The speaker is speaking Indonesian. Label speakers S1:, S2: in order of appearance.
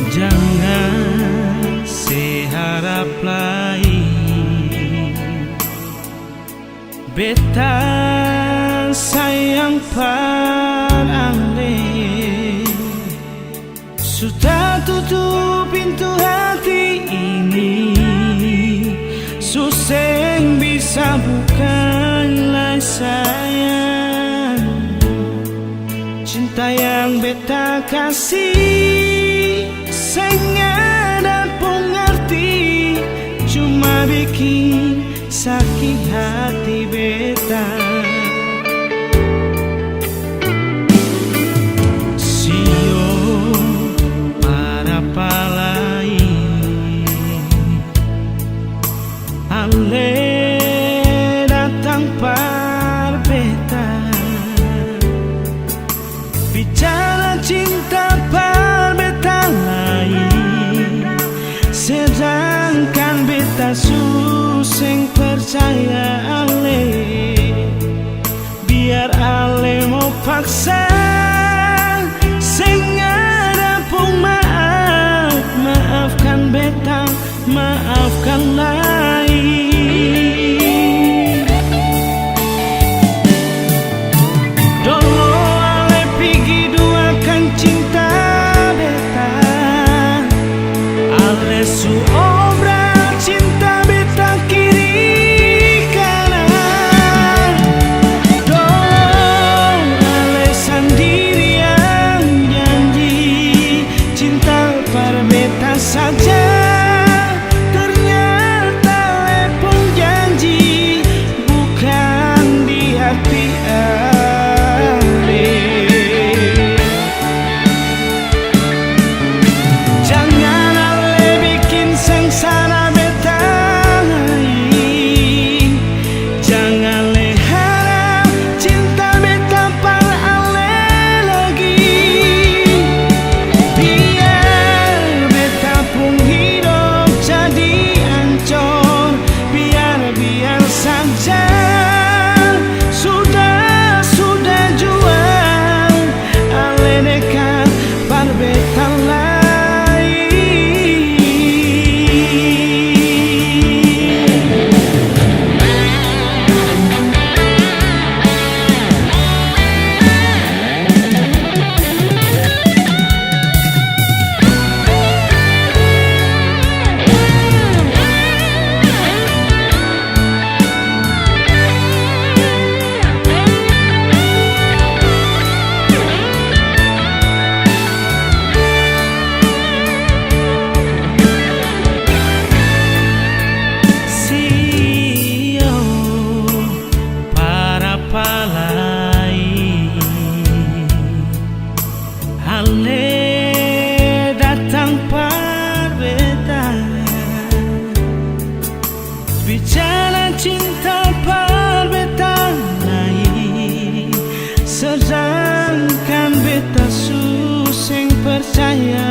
S1: Jangan seharap lain, beta sayang parale. Sudah tutup pintu hati ini, suseng bisa bukanlah sayang. Cinta yang beta kasih sangat dan pengerti, cuma bikin sakit hati beta. Sio para palai ale datang par beta, bicara cinta par beta lain, sedangkan beta suseng percaya ale. Biar ale mau paksa, sing ada pun maaf, maafkan beta, maafkan lain. Dulu ale pergi duakan cinta beta, ale su obra cinta beta kiri kanan. Dulu ale sendirian janji cinta pada beta saja, ternyata ale pun janji bukan di hati ale. Jangan ale bikin sengsara beta lain, jangan ale harap cinta beta par ale lagi. Biar beta pun hidup jadi hancur, biar saja. Sudah jual ale dekat par beta lain. Sio para palai ale datang par beta, bicara cinta par beta lain, sedangkan beta suseng percaya